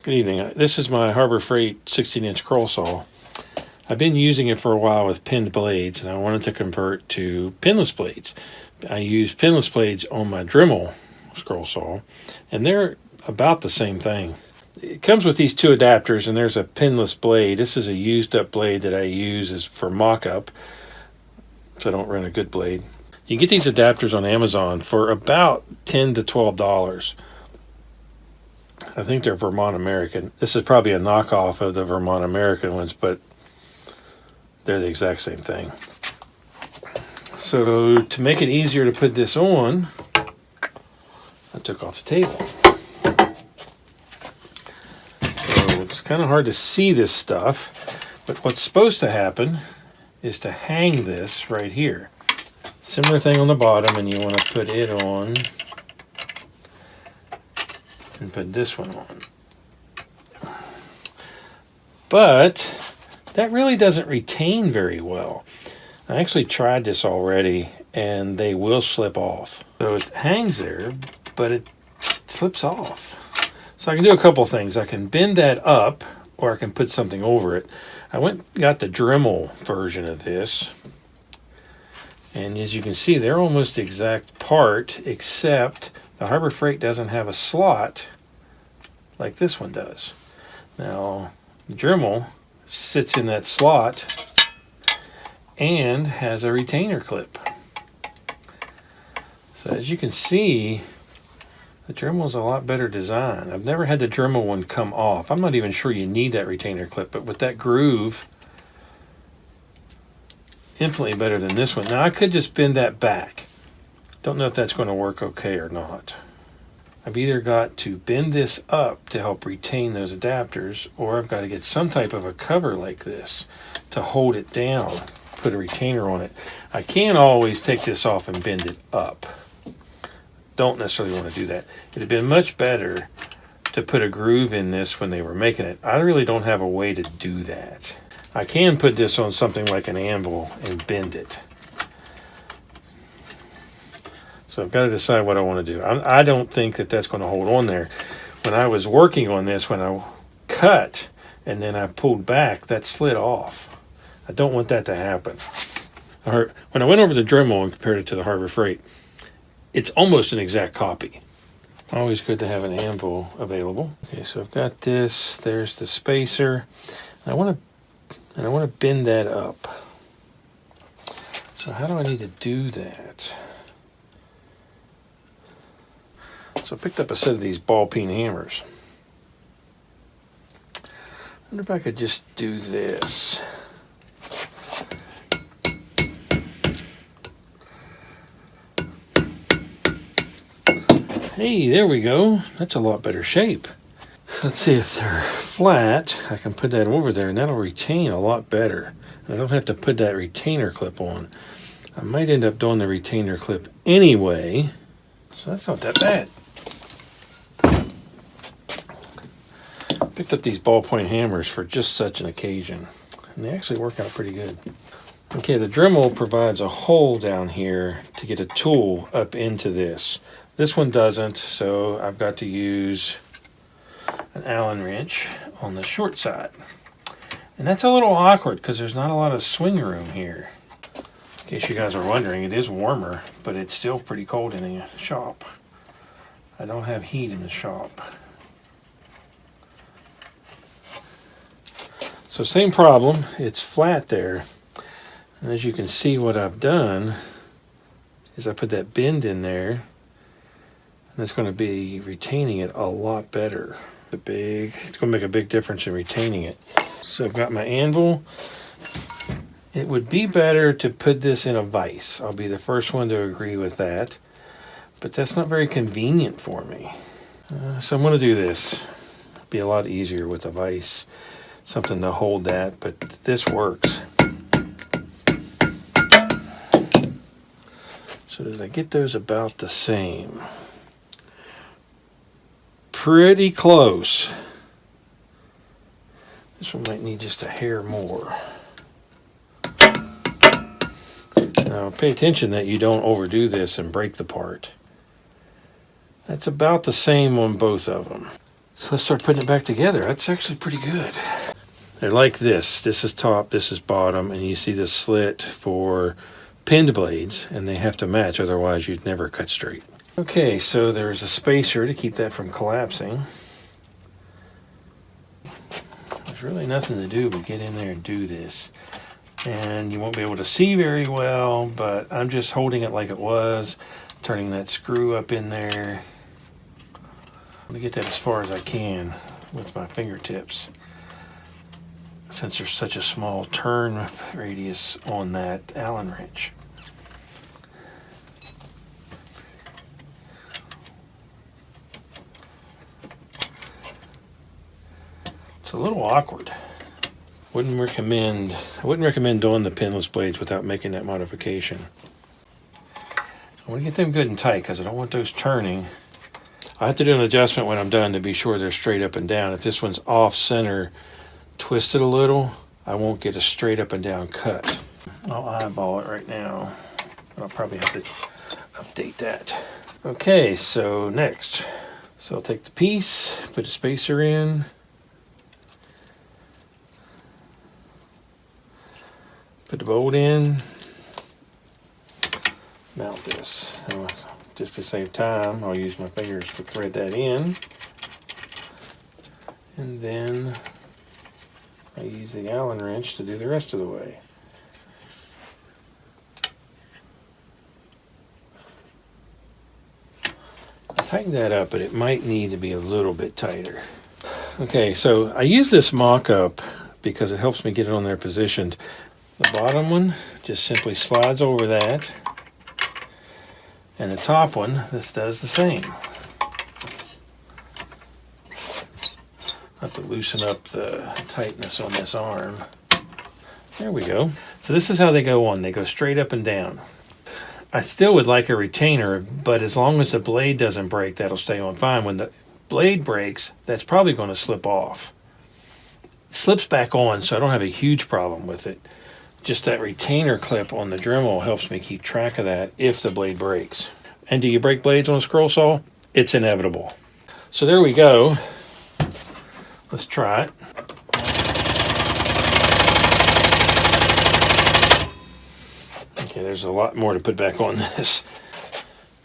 Good evening. This is my Harbor Freight 16-inch scroll saw. I've been using it for a while with pinned blades, and I wanted to convert to pinless blades. I use pinless blades on my Dremel scroll saw, and they're about the same thing. It comes with these two adapters, and there's a pinless blade. This is a used-up blade that I use for mock-up, so I don't run a good blade. You get these adapters on Amazon for about $10 to $12. I think they're Vermont American. This is probably a knockoff of the Vermont American ones, but they're the exact same thing. So to make it easier to put this on, I took off the table. So it's kind of hard to see this stuff, but what's supposed to happen is to hang this right here. Similar thing on the bottom, and you want to put it on and put this one on. But that really doesn't retain very well. I actually tried this already, and they will slip off. So it hangs there, but it slips off. So I can do a couple things. I can bend that up, or I can put something over it. I got the Dremel version of this. And as you can see, they're almost the exact part, except the Harbor Freight doesn't have a slot like this one does. Now, the Dremel sits in that slot and has a retainer clip. So as you can see, the Dremel is a lot better design. I've never had the Dremel one come off. I'm not even sure you need that retainer clip, but with that groove, infinitely better than this one. Now I could just bend that back. Don't know if that's going to work okay or not. I've either got to bend this up to help retain those adapters, or I've got to get some type of a cover like this to hold it down, put a retainer on it. I can always take this off and bend it up. Don't necessarily want to do that. It'd have been much better to put a groove in this when they were making it. I really don't have a way to do that. I can put this on something like an anvil and bend it. So I've got to decide what I want to do. I don't think that that's going to hold on there. When I was working on this, when I cut and then I pulled back, that slid off. I don't want that to happen. When I went over the Dremel and compared it to the Harbor Freight, it's almost an exact copy. Always good to have an anvil available. Okay, so I've got this. There's the spacer. I want to bend that up. So how do I need to do that? So I picked up a set of these ball peen hammers. I wonder if I could just do this. Hey, there we go. That's a lot better shape. Let's see if they're flat. I can put that over there, and that'll retain a lot better. I don't have to put that retainer clip on. I might end up doing the retainer clip anyway, so that's not that bad. Picked up these ballpoint hammers for just such an occasion, and they actually work out pretty good. Okay, the Dremel provides a hole down here to get a tool up into this. This one doesn't, so I've got to use an Allen wrench on the short side. And that's a little awkward because there's not a lot of swing room here. In case you guys are wondering, it is warmer, but it's still pretty cold in the shop. I don't have heat in the shop. So same problem, it's flat there. And as you can see, what I've done is I put that bend in there, and it's going to be retaining it a lot better. It's going to make a big difference in retaining it. So I've got my anvil. It would be better to put this in a vise. I'll be the first one to agree with that. But that's not very convenient for me. So I'm going to do this. It'll be a lot easier with a vise. Something to hold that, but this works. So did I get those about the same? Pretty close. This one might need just a hair more. Now pay attention that you don't overdo this and break the part. That's about the same on both of them. So let's start putting it back together. That's actually pretty good. They're like this. This is top, this is bottom, and you see the slit for pinned blades, and they have to match, otherwise you'd never cut straight. Okay, so there's a spacer to keep that from collapsing. There's really nothing to do but get in there and do this. And you won't be able to see very well, but I'm just holding it like it was, turning that screw up in there. I'm gonna get that as far as I can with my fingertips, since there's such a small turn radius on that Allen wrench. It's a little awkward. I wouldn't recommend doing the pinless blades without making that modification. I want to get them good and tight because I don't want those turning. I have to do an adjustment when I'm done to be sure they're straight up and down. If this one's off center, twisted a little, I won't get a straight up and down cut. I'll eyeball it right now. I'll probably have to update that. Okay, so next. So I'll take the piece, put a spacer in. Put the bolt in, mount this. Just to save time, I'll use my fingers to thread that in. And then I use the Allen wrench to do the rest of the way. I tighten that up, but it might need to be a little bit tighter. Okay, so I use this mock-up because it helps me get it on there positioned. The bottom one just simply slides over that, and the top one, this does the same. I have to loosen up the tightness on this arm. There we go. So this is how they go on. They go straight up and down. I still would like a retainer, but as long as the blade doesn't break, that'll stay on fine. When the blade breaks, that's probably going to slip off. It slips back on, so I don't have a huge problem with it. Just that retainer clip on the Dremel helps me keep track of that if the blade breaks. And do you break blades on a scroll saw? It's inevitable. So there we go. Let's try it. Okay, there's a lot more to put back on this.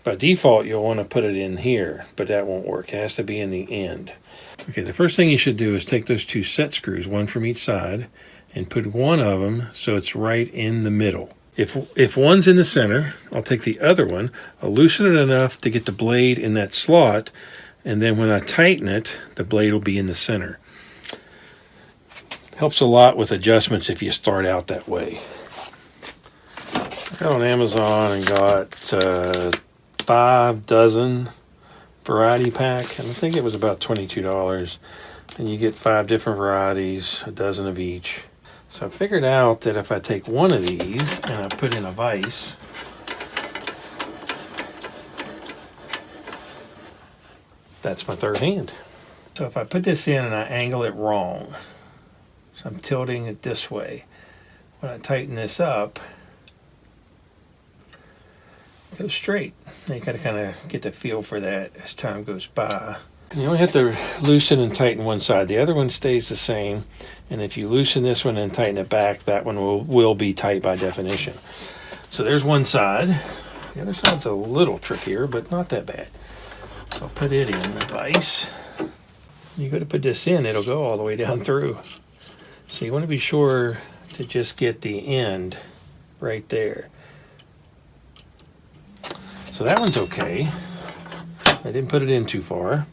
By default, you'll want to put it in here, but that won't work. It has to be in the end. Okay, the first thing you should do is take those two set screws, one from each side, and put one of them so it's right in the middle. If one's in the center, I'll take the other one, I'll loosen it enough to get the blade in that slot, and then when I tighten it, the blade will be in the center. Helps a lot with adjustments if you start out that way. I got on Amazon and got 5 dozen variety pack, and I think it was about $22. And you get 5 different varieties, a dozen of each. So I figured out that if I take one of these and I put in a vise, that's my third hand. So if I put this in and I angle it wrong, so I'm tilting it this way, when I tighten this up, it goes straight. Now you gotta kind of get the feel for that as time goes by. And you only have to loosen and tighten one side. The other one stays the same. And if you loosen this one and tighten it back, that one will be tight by definition. So there's one side. The other side's a little trickier, but not that bad. So I'll put it in the vise. You go to put this in, it'll go all the way down through. So you want to be sure to just get the end right there. So that one's okay. I didn't put it in too far.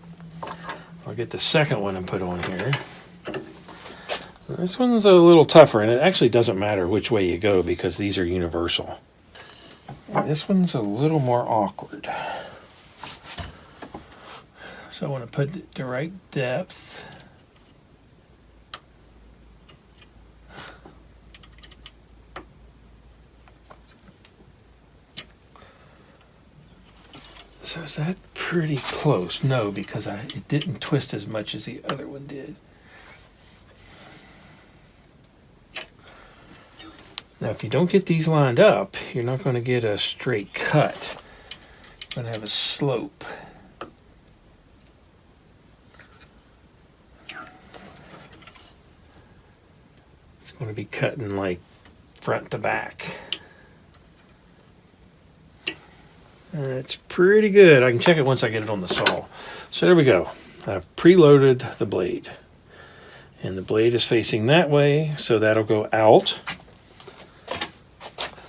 I'll get the second one and put on here. This one's a little tougher, and it actually doesn't matter which way you go because these are universal. This one's a little more awkward. So I want to put it the right depth. So is that pretty close? No, because it didn't twist as much as the other one did. Now, if you don't get these lined up, you're not going to get a straight cut. You're going to have a slope. It's going to be cutting like front to back. It's pretty good. I can check it once I get it on the saw. So there we go. I've preloaded the blade. And the blade is facing that way, so that'll go out.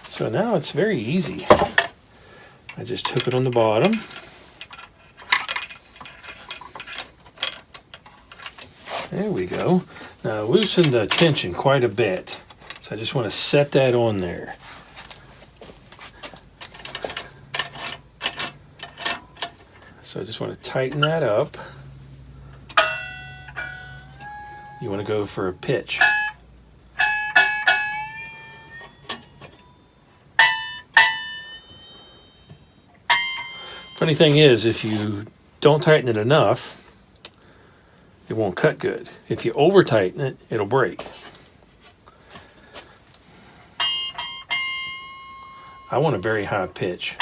So now it's very easy. I just hook it on the bottom. There we go. Now I loosened the tension quite a bit. So I just want to set that on there. So I just want to tighten that up. You want to go for a pitch. Funny thing is, if you don't tighten it enough, it won't cut good. If you over tighten it, it'll break. I want a very high pitch.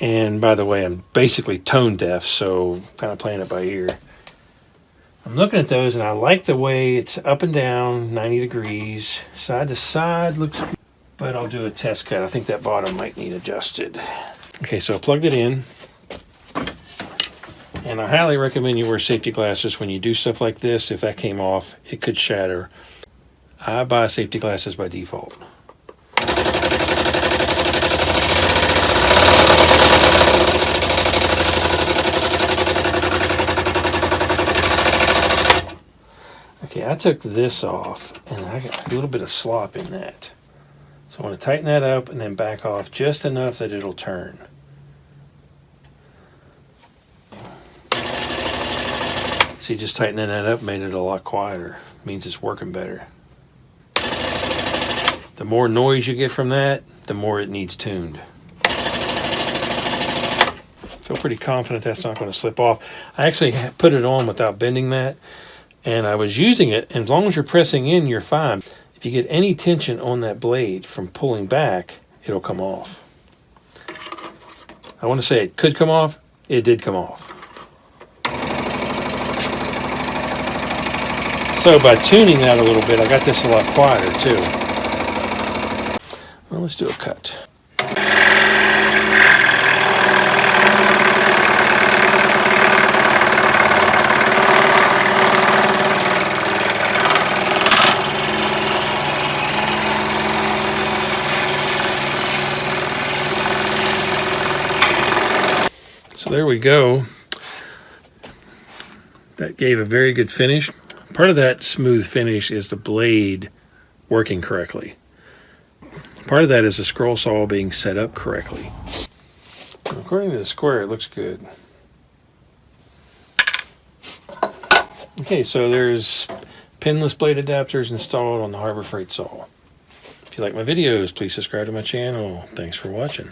And by the way, I'm basically tone deaf, so kind of playing it by ear. I'm looking at those and I like the way it's up and down, 90 degrees, side to side looks good. But I'll do a test cut. I think that bottom might need adjusted. Okay, so I plugged it in. And I highly recommend you wear safety glasses when you do stuff like this. If that came off, it could shatter. I buy safety glasses by default. Okay, I took this off and I got a little bit of slop in that. So I want to tighten that up and then back off just enough that it'll turn. See, just tightening that up made it a lot quieter. Means it's working better. The more noise you get from that, the more it needs tuned. Feel pretty confident that's not going to slip off. I actually put it on without bending that, and I was using it, and as long as you're pressing in, you're fine. If you get any tension on that blade from pulling back, it'll come off. I want to say it could come off. It did come off. So by tuning that a little bit, I got this a lot quieter too. Well, let's do a cut. So there we go. That gave a very good finish. Part of that smooth finish is the blade working correctly. Part of that is the scroll saw being set up correctly. According to the square, it looks good. Okay, so there's pinless blade adapters installed on the Harbor Freight saw. If you like my videos, please subscribe to my channel. Thanks for watching.